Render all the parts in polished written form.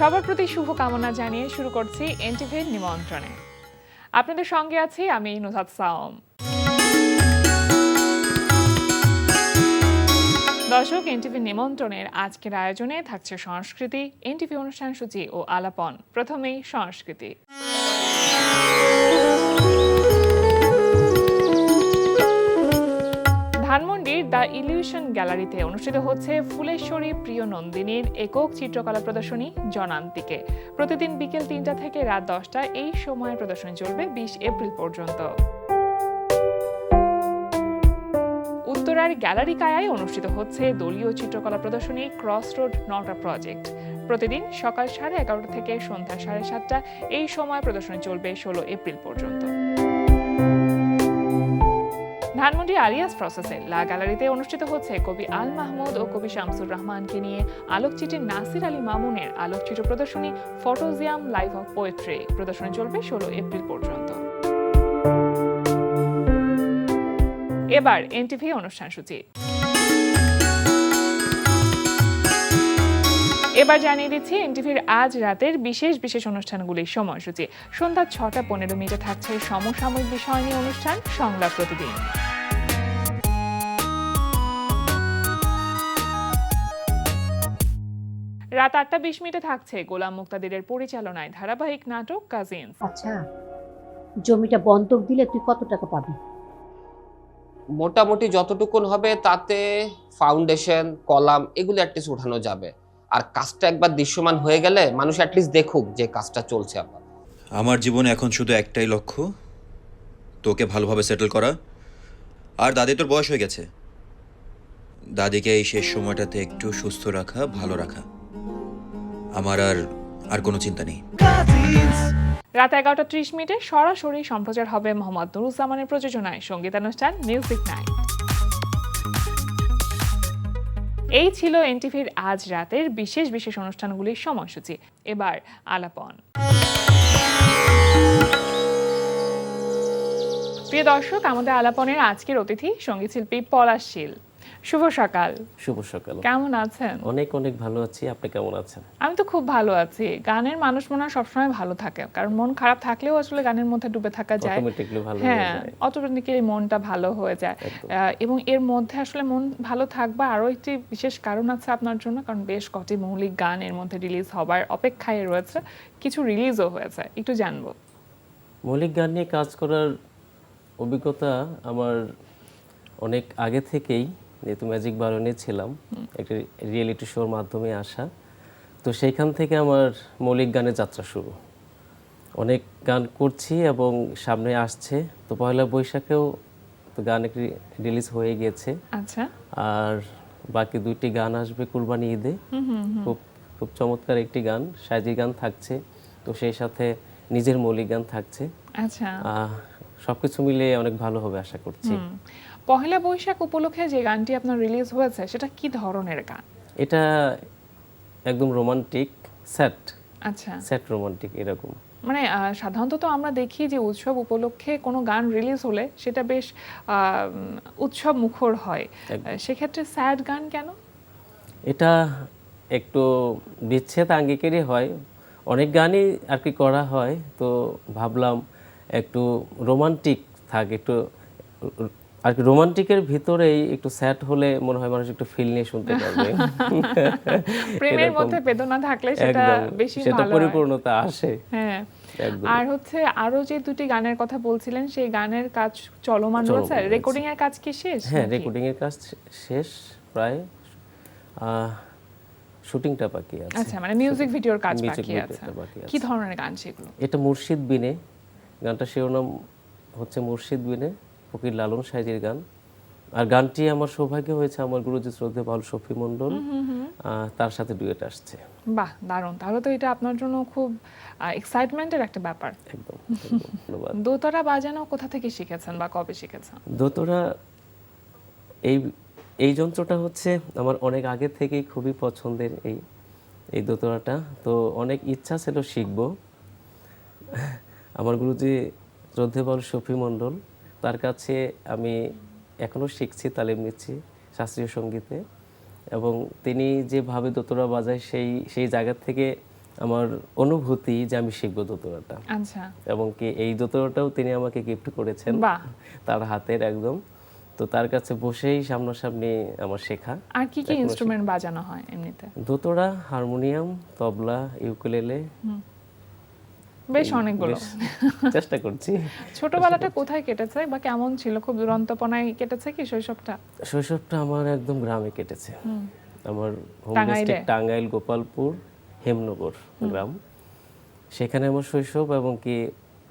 সবার প্রতি শুভকামনা জানিয়ে শুরু করছি এনটিভির নিমন্ত্রণে। আপনাদের সঙ্গে আছি আমি নুসাত সাওম। দর্শক, এনটিভি নিমন্ত্রণের আজকের আয়োজনে থাকছে সংস্কৃতি, এনটিভি অনুষ্ঠান সূচি ও আলাপন। প্রথমেই সংস্কৃতি। ধানমন্ডির দ্য ইলিউশন গ্যালারিতে অনুষ্ঠিত হচ্ছে ফুলেশ্বরী প্রিয় নন্দিনীর একক চিত্রকলা প্রদর্শনী জনান্তিকে। প্রতিদিন বিকেল ৩টা থেকে রাত 10টায় এই সময়ের প্রদর্শনী চলবে ২০ এপ্রিল পর্যন্ত। উত্তরার গ্যালারি কায়ায় অনুষ্ঠিত হচ্ছে দলীয় চিত্রকলা প্রদর্শনী cross road not a project. প্রতিদিন সকাল 11:30 থেকে সন্ধ্যা 7:30 এই সময় প্রদর্শনী চলবে 16 এপ্রিল পর্যন্ত। ধানমন্ডি আলিয়াস প্রসেসে লা গ্যালারিতে অনুষ্ঠিত হচ্ছে কবি আল মাহমুদ ও কবি শামসুর রহমানকে নিয়ে আলোকচিত্রী নাসির আলী মামুনের আলোকচিত্র প্রদর্শনী ফটোজিয়াম লাইফ অফ পোয়েট্রি। প্রদর্শনী চলবে 16 এপ্রিল পর্যন্ত। এবার এনটিভি অনুষ্ঠান সূচি। এবার জানিয়ে দিচ্ছি এনটিভির আজ রাতের বিশেষ বিশেষ অনুষ্ঠানগুলির সময়সূচি। সন্ধ্যা 6:15 থাকছে সমসাময়িক বিষয় নিয়ে অনুষ্ঠান সংলাপ প্রতিদিন। রাত 8:20 থাকছে গোলাম মুক্তাদিরের পরিচালনায় ধারাবাহিক নাটক কাজিনস। আচ্ছা, জমিটা বন্ধক দিলে তুই কত টাকা পাবি? মোটামুটি যতটুকুন হবে তাতে ফাউন্ডেশন কলাম এগুলো অ্যাটলিস্ট উঠানো যাবে। আর কাজটা একবার দৃশ্যমান হয়ে গেলে মানুষ অ্যাটলিস্ট দেখুক যে কাজটা চলছে। আবার আমার জীবনে এখন শুধু একটাই লক্ষ্য, তোকে ভালোভাবে সেটেল করা। আর দাদি তোর বয়স হয়ে গেছে, দাদিকে এই শেষ সময়টাতে একটু সুস্থ রাখা, ভালো রাখা। আমার আর কোনো চিন্তা নেই। রাত 11:30 সরাসরি সম্প্রচার হবে মোহাম্মদ নুরুজ্জামানের প্রযোজনায় সঙ্গীতানুষ্ঠান মিউজিক নাইট। এই ছিল এনটিভির আজ রাতের বিশেষ বিশেষ অনুষ্ঠানগুলির সময়সূচি। এবার আলাপন। প্রিয় দর্শক, আমাদের আলাপনের আজকের অতিথি সঙ্গীত শিল্পী পলাশ শীল। শুভ সকাল। শুভ সকাল। কেমন আছেন? অনেক অনেক ভালো আছি, আপনি কেমন আছেন? আমি তো খুব ভালো আছি। গানের মানুষ মনে হয় সবসময় ভালো থাকে, কারণ মন খারাপ থাকলেও আসলে গানের মধ্যে ডুবে থাকা যায়। অটোমেটিক্যালি ভালো হয়ে হ্যাঁ, যায়। অটোমেটিক্যালি মনটা ভালো হয়ে যায়। এবং এর মধ্যে আসলে মন ভালো থাকবে আরো একটি বিশেষ কারণ আছে আপনার জন্য, কারণ বেশ কটি মৌলিক গান এর মধ্যে রিলিজ হবার অপেক্ষায় রয়েছে, কিছু রিলিজও হয়েছে। একটু জানবো। মৌলিক গান নিয়ে কাজ করার অভিজ্ঞতা আমার অনেক আগে থেকেই, যেহেতু ম্যাজিক বারণে ছিলাম, একটা রিয়েলিটি শোর মাধ্যমে আসা, তো সেইখান থেকে আমার মৌলিক গানের যাত্রা শুরু। অনেক গান করছি এবং সামনে আসছে, তো পয়লা বৈশাখেও তো গান একটি রিলিজ হয়ে গিয়েছে। আচ্ছা। আর বাকি 2টি গান আসবে কুরবানি ঈদে। খুব খুব চমৎকার একটি গান, সাজি গান থাকছে, তো সেই সাথে নিজের মৌলিক গান থাকছে। আচ্ছা। সবকিছু মিলে অনেক ভালো হবে আশা করছি। পহেলা বৈশাখ উপলক্ষে যে গানটি আপনার রিলিজ হয়েছে সেটা কি ধরনের গান? এটা একদম রোমান্টিক, স্যাড। আচ্ছা। স্যাড রোমান্টিক এরকম। মানে সাধারণত তো আমরা দেখি যে উৎসব উপলক্ষে কোনো গান রিলিজ হলে সেটা বেশ উৎসব মুখর হয়, সেক্ষেত্রে স্যাড গান কেন? এটা একটু বিচ্ছেদ আঙ্গিকেরই হয়, অনেক গানই আর কি করা হয়, তো ভাবলাম একটু রোমান্টিক থাক, একটু আর কি রোমান্টিকের ভিতরেই একটু স্যাড হলে মনে হয় মানুষ একটু ফিল নিয়ে শুনতে পারবে। প্রেমের মধ্যে বেদনা থাকলে সেটা বেশি ভালো হয়, পরিপূর্ণতা আসে। হ্যাঁ। আর হচ্ছে আরো যে 2টি গানের কথা বলছিলেন, সেই গানের কাজ চলমান রয়েছে, রেকর্ডিং এর কাজ কি শেষ? হ্যাঁ, রেকর্ডিং এর কাজ শেষ প্রায়, শুটিংটা বাকি আছে। আচ্ছা, মানে মিউজিক ভিডিওর কাজ বাকি আছে। কি ধরনের গান সেগুলো? এটা মুর্শিদ বিনে, গানটা শিরোনাম হচ্ছে মুর্শিদ বিনে, ফকির লালন সাইজির গান। আর গানটি আমার সৌভাগ্য হয়েছে আমার গুরুজি শ্রদ্ধেয় বাউল শফি মণ্ডল, তার সাথে ডুয়েট আসছে। বাহ, দারুণ। তাহলে তো এটা আপনার জন্য খুব এক্সাইটমেন্টের একটা ব্যাপার। একদম, ধন্যবাদ। দোতারা বাজানো কোথা থেকে শিখেছেন বা কবে শিখেছেন? দোতারা এই যন্ত্রটা হচ্ছে আমার অনেক আগে থেকেই খুবই পছন্দের, এই দোতারাটা। তো অনেক ইচ্ছা ছিল শিখবো। আমার গুরুজি শ্রদ্ধেয় বাউল শফি মণ্ডল, তার কাছে আমি এখনও শিখছি, তালিম নিচ্ছি শাস্ত্রীয় সঙ্গীতে। এবং তিনি যেভাবে দোতরা বাজায় সেই জায়গা থেকে আমার অনুভূতি যে আমি শিখবো দোতরাটা, আচ্ছা, এবং কি এই দোতরাটাও তিনি আমাকে গিফট করেছেন, বাহ। তার হাতের একদম। তো তার কাছে বসেই সামনাসামনি আমার শেখা। আর কি কি ইনস্ট্রুমেন্ট বাজানো হয় এমনিতে? দোতরা, হারমোনিয়াম, তবলা, ইউকুলেলে, বেশ অনেকগুলো। বেশ চেষ্টা করছি। ছোটবেলাটা কোথায় কেটেছে বা কেমন ছিল? খুব দুরন্তপনায় কেটেছে কি শৈশবটা? শৈশবটা আমার একদম গ্রামে কেটেছে। আমার হোম টাঙ্গাইলে? ডিস্ট্রিক্ট টাঙ্গাইল, গোপালপুর, হেমনগর গ্রাম। সেখানে আমার শৈশব, এবং কি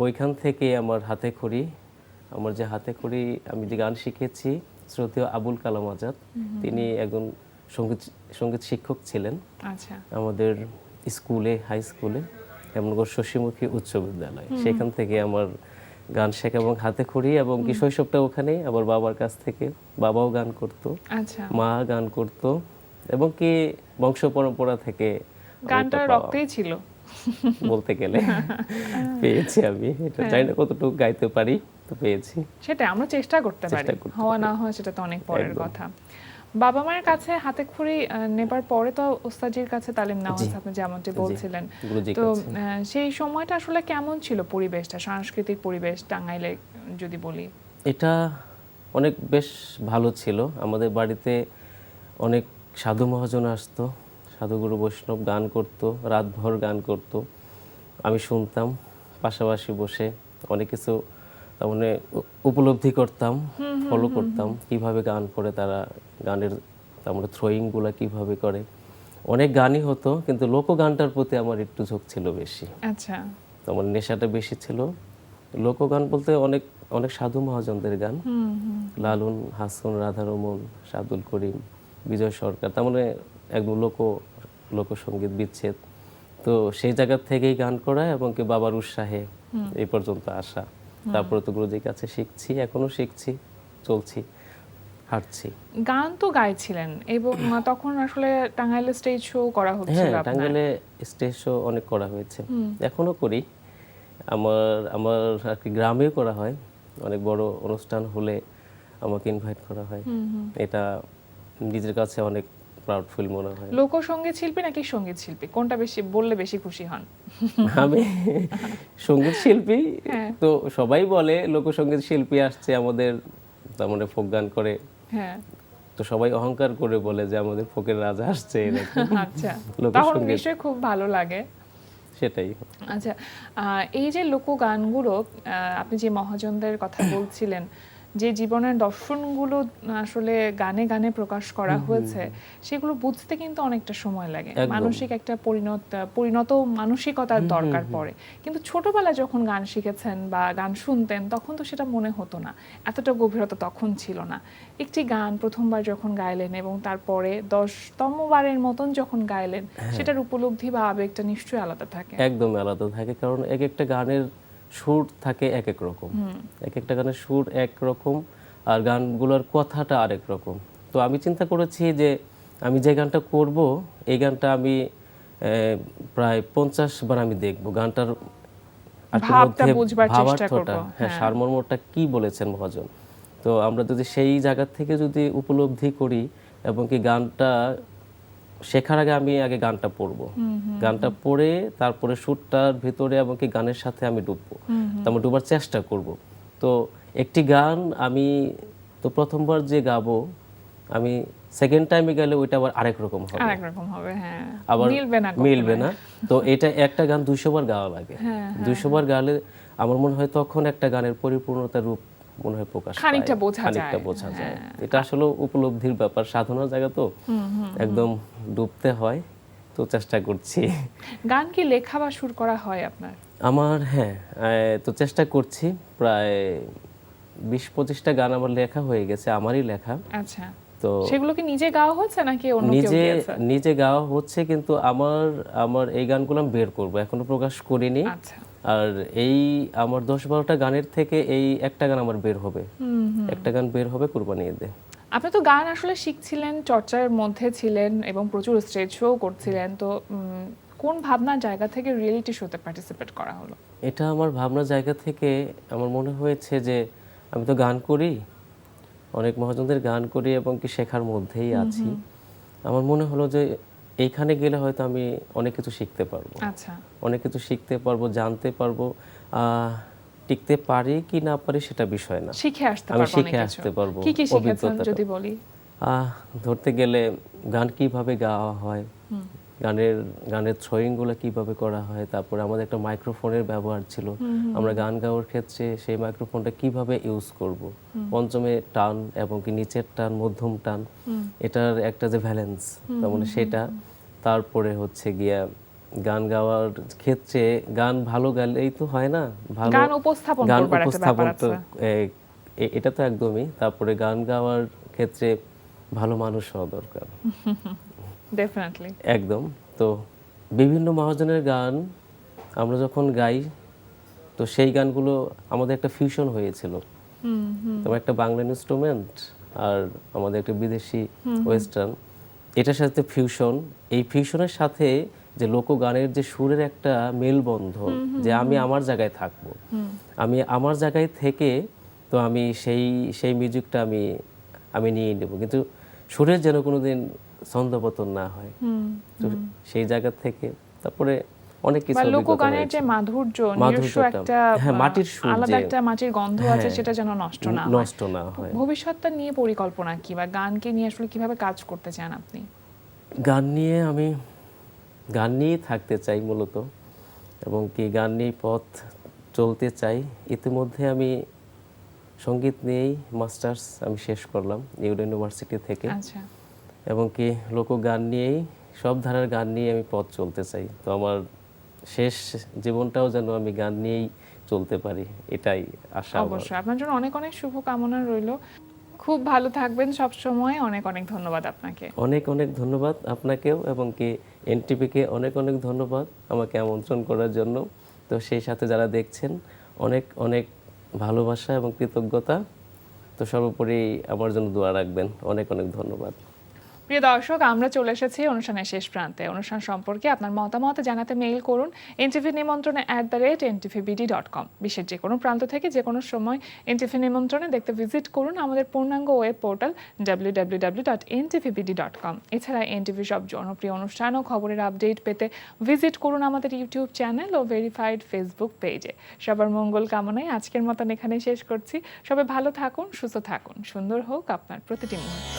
ওইখান থেকে আমার হাতে খড়ি, আমার যে হাতে খড়ি আমি যে গান শিখেছি, শ্রদ্ধেয় আবুল কালাম আজাদ, তিনি একজন সঙ্গীত সঙ্গীত শিক্ষক ছিলেন আচ্ছা, আমাদের স্কুলে, হাই স্কুলে, হেমনগর শশীমুখী উচ্চ বিদ্যালয়। সেখান থেকে আমার গান শেখা এবং হাতে খড়ি, এবং কি শৈশবটা ওখানেই। আবার বাবার কাছ থেকে, বাবাও গান করতো, আচ্ছা। মা গান করতো, এবং কি বংশ পরম্পরা থেকে গানটা ওইটা পাওয়া, রক্তেই ছিল। বলতে গেলে পেয়েছি আমি। এটা জানি না কতটুকু গাইতে পারি, তো পেয়েছি। সেটা আমরা চেষ্টা করতে পারি, চেষ্টা করতে হওয়া না হয় সেটা তো অনেক পরের একদম। কথা। বাবা মায়ের কাছে হাতে খড়ি নেবার পরে তো ওস্তাজির কাছে তালিম নেওয়া হয়েছে, আপনি যেমনটি বলছিলেন। গুরুজির তো কাছে। সেই সময়টা আসলে কেমন ছিল পরিবেশটা, সাংস্কৃতিক পরিবেশ টাঙ্গাইলে যদি বলি? এটা অনেক বেশ ভালো ছিল। আমাদের বাড়িতে অনেক সাধু মহাজন আসতো, সাধুগুরু বৈষ্ণব গান করতো, রাতভর গান করতো, আমি শুনতাম পাশাপাশি বসে, অনেক কিছু তার মানে উপলব্ধি করতাম, ফলো করতাম কিভাবে গান করে তারা, গানের তার মানে থ্রোয়িংগুলো কিভাবে করে। অনেক গানই হতো, কিন্তু লোকগানটার প্রতি আমার একটু ঝোঁক ছিল বেশি, আচ্ছা, আমার নেশাটা বেশি ছিল। লোকগান বলতে অনেক অনেক সাধু মহাজনদের গান, লালন, হাসন, রাধারমন, সাদুল করিম, বিজয় সরকার, তার মানে একদম লোকসঙ্গীত বিচ্ছেদ। তো সেই জায়গা থেকেই গান করা, এবং কি বাবার উৎসাহে এই পর্যন্ত আসা। তারপরে তো গুরুজির কাছে শিখছি, এখনো শিখছি, চলছি, হাঁটছি। গান তো গাইছিলেন, এবং তখন আসলে টাঙ্গাইলে স্টেজ শো করা হচ্ছিল হ্যাঁ, আপনার। টাঙ্গাইলে স্টেজ শো অনেক করা হয়েছে, এখনো করি। আমার আমার আর কি গ্রামেও করা হয়, অনেক বড় অনুষ্ঠান হলে আমাকে ইনভাইট করা হয়। এটা নিজের কাছে অনেক প্রাউড ফিল মনে হয়। লোকসঙ্গীত শিল্পী নাকি সঙ্গীত শিল্পী, কোনটা বেশি বললে বেশি খুশি হন? আমি সঙ্গীত শিল্পী, হ্যাঁ। তো সবাই বলে লোকসঙ্গীত শিল্পী আসছে আমাদের, তার মানে ফোক গান করে, হ্যাঁ, তো সবাই অহংকার করে বলে যে আমাদের ফোকের রাজা আসছে এরকম। আচ্ছা। তখন লোকসঙ্গীত। নিশ্চয়ই খুব ভালো লাগে। সেটাই। আচ্ছা, এই যে লোকগানগুলো, আপনি যে মহাজনদের কথা বলছিলেন, যে জীবনের দর্শনগুলো আসলে গানে গানে প্রকাশ করা হয়েছে, সেগুলো বুঝতে কিন্তু অনেকটা সময় লাগে, একদম। মানসিক একটা পরিণত মানসিকতার দরকার পড়ে। কিন্তু ছোটবেলায় যখন গান শিখেছেন বা গান শুনতেন, তখন তো সেটা মনে হতো না, এতটা গভীরতা তখন ছিল না। একটি গান প্রথমবার যখন গাইলেন এবং তারপরে 10তম বারের মতন যখন গাইলেন, সেটার উপলব্ধি বা আবেগটা নিশ্চয়ই আলাদা থাকে। একদম আলাদা থাকে, কারণ এক একটা গানের সুর থাকে এক এক রকম, এক একটা গানের সুর এক রকম, আর গানগুলোর কথাটা আরেক রকম। তো আমি চিন্তা করেছি যে আমি যে গানটা করব, এই গানটা আমি প্রায় 50 বার আমি দেখবো, গানটার আর কি ভাবটা মধ্যে বুঝবার চেষ্টা ভাবার্থটা, করব। হ্যাঁ, সারমর্মটা কি বলেছেন মহাজন। তো আমরা যদি সেই জায়গা থেকে যদি উপলব্ধি করি, এবং কি গানটা শেখার আগে আমি আগে গানটা পড়বো, গানটা পড়ে তারপরে সুরটার ভিতরে এবং কি গানের সাথে আমি ডুববো, তারপর ডুবার চেষ্টা করব। তো একটি গান আমি তো প্রথমবার যে গাবো, আমি সেকেন্ড টাইমে গেলে ওইটা আবার আরেক রকম হবে, আরেক রকম হবে, হ্যাঁ, আবার মিলবে না। তো এটা একটা গান 200 বার গাওয়া লাগে, 200 বার গালে আমার মনে হয় তখন একটা গানের পরিপূর্ণতা রূপ মনে হয় প্রকাশ পায়, খানিকটা বোঝা যায়। এটা আসলে উপলব্ধির ব্যাপার, সাধনার জায়গা তো একদম ডুবতে হয়, তো চেষ্টা করছি। গান কি লেখা বা সুর করা হয় আপনার? আমার, হ্যাঁ, তো চেষ্টা করছি। প্রায় 20-25টা গান আমার লেখা হয়ে গেছে, আমারই লেখা। আচ্ছা, তো সেগুলো কি নিজে গাওয়া হচ্ছে নাকি অন্য কেউ গেয়েছে? নিজে গাওয়া হচ্ছে, কিন্তু আমার এই গানগুলো আমি বের করব, এখনো প্রকাশ করিনি। আচ্ছা, আর এই আমার 10-12টা গানের থেকে এই একটা গান আমার বের হবে, একটা গান বের হবে কুরবানি ঈদে। আপনি তো গান আসলে শিখছিলেন, চর্চার মধ্যে ছিলেন এবং প্রচুর স্টেজ শো করছিলেন, তো কোন ভাবনার জায়গা থেকে রিয়েলিটি শোতে পার্টিসিপেট করা হলো? এটা আমার ভাবনার জায়গা থেকে আমার মনে হয়েছে যে আমি তো গান করি, অনেক মহাজনদের গান করি এবং কি শেখার মধ্যেই আছি। আমার মনে হলো যে এইখানে গেলে হয়তো আমি অনেক কিছু শিখতে পারবো, আচ্ছা, অনেক কিছু শিখতে পারবো, জানতে পারবো। টিকতে পারি কি না পারি সেটা বিষয় না, শিখে আসতে আমি পারবো অনেক শিখে কিছু। আসতে পারবো কি কি শিখেছেন অভিজ্ঞতাটা। যদি বলি? ধরতে গেলে গান কিভাবে গাওয়া হয়, গানের থ্রোয়িংগুলো কিভাবে করা হয়, তারপরে আমাদের একটা মাইক্রোফোনের ব্যবহার ছিল, আমরা গান গাওয়ার ক্ষেত্রে সেই মাইক্রোফোনটা কিভাবে ইউজ করব, পঞ্চমে টান এবং কি নিচের টান, মধ্যম টান, এটার একটা যে ব্যালেন্স, তার মানে সেটা। তারপরে হচ্ছে গিয়া গান গাওয়ার ক্ষেত্রে গান ভালো গাইলেই তো হয় না, ভালো গান উপস্থাপন গান করবার একটা উপস্থাপন ব্যাপার তো আছে। এটা তো একদমই। তারপরে গান গাওয়ার ক্ষেত্রে ভালো মানুষ হওয়া দরকার, ডেফিনেটলি। একদম। তো বিভিন্ন মহাজনের গান আমরা যখন গাই, তো সেই গানগুলো আমাদের একটা ফিউশন হয়েছিল, তোমার একটা বাংলা ইনস্ট্রুমেন্ট আর আমাদের একটা বিদেশি ওয়েস্টার্ন, এটার সাথে ফিউশন, এই ফিউশনের সাথে যে লোকগানের যে সুরের একটা মেলবন্ধন, যে আমি আমার জায়গায় থাকবো, আমি আমার জায়গায় থেকে তো আমি সেই সেই মিউজিকটা আমি নিয়ে নেব, কিন্তু সুরের যেন কোনোদিন ছন্দপতন না হয়। তো সেই জায়গা থেকে তারপরে অনেক কিছু বা অভিজ্ঞতা লোকগানের হয়েছে। যে মাধুর্য, নিজস্ব মাধুর্যটা, একটা হ্যাঁ, মাটির সুর, আলাদা যে একটা মাটির গন্ধ আছে, হ্যাঁ, সেটা যেন নষ্ট না হয়। নষ্ট না হয়। ভবিষ্যৎটা নিয়ে পরিকল্পনা কি, বা গানকে নিয়ে আসলে কিভাবে কাজ করতে চান আপনি? গান নিয়ে আমি গান নিয়েই থাকতে চাই মূলত, এবং কি গান নিয়ে পথ চলতে চাই। ইতিমধ্যে আমি সঙ্গীত নিয়েই মাস্টার্স আমি শেষ করলাম ইউডা ইউনিভার্সিটি থেকে, আচ্ছা, এবং কি লোকগান নিয়েই, সব ধারার গান নিয়ে আমি পথ চলতে চাই। তো আমার শেষ জীবনটাও যেন আমি গান নিয়েই চলতে পারি, এটাই আশা আমার। অবশ্যই। আপনার জন্য অনেক অনেক শুভকামনা রইল। খুব ভালো থাকবেন সব সময়। অনেক অনেক ধন্যবাদ আপনাকে। অনেক অনেক ধন্যবাদ আপনাকেও, এবং কি এনটিভিকে অনেক অনেক ধন্যবাদ আমাকে আমন্ত্রণ করার জন্য। তো সেই সাথে যারা দেখছেন, অনেক অনেক ভালোবাসা এবং কৃতজ্ঞতা। তো সর্বোপরি আমার জন্য দোয়া রাখবেন। অনেক অনেক ধন্যবাদ। প্রিয় দর্শক, আমরা চলে এসেছি অনুষ্ঠানের শেষ প্রান্তে। অনুষ্ঠান সম্পর্কে আপনার মতামত জানাতে মেইল করুন এনটিভি নিমন্ত্রণে @ntvbd.com। বিশ্বের যে কোনো প্রান্ত থেকে যে কোনো সময় এনটিভি নিমন্ত্রণে দেখতে ভিজিট করুন আমাদের পূর্ণাঙ্গ ওয়েব পোর্টাল www.ntvbd.com। এছাড়া এনটিভি সব জনপ্রিয় অনুষ্ঠান ও খবরের আপডেট পেতে ভিজিট করুন আমাদের ইউটিউব চ্যানেল ও ভেরিফাইড ফেসবুক পেজে। সবার মঙ্গল কামনায় আজকের মতন এখানেই শেষ করছি। সবাই ভালো থাকুন, সুস্থ থাকুন, সুন্দর হোক আপনার প্রতিটি মুহূর্ত।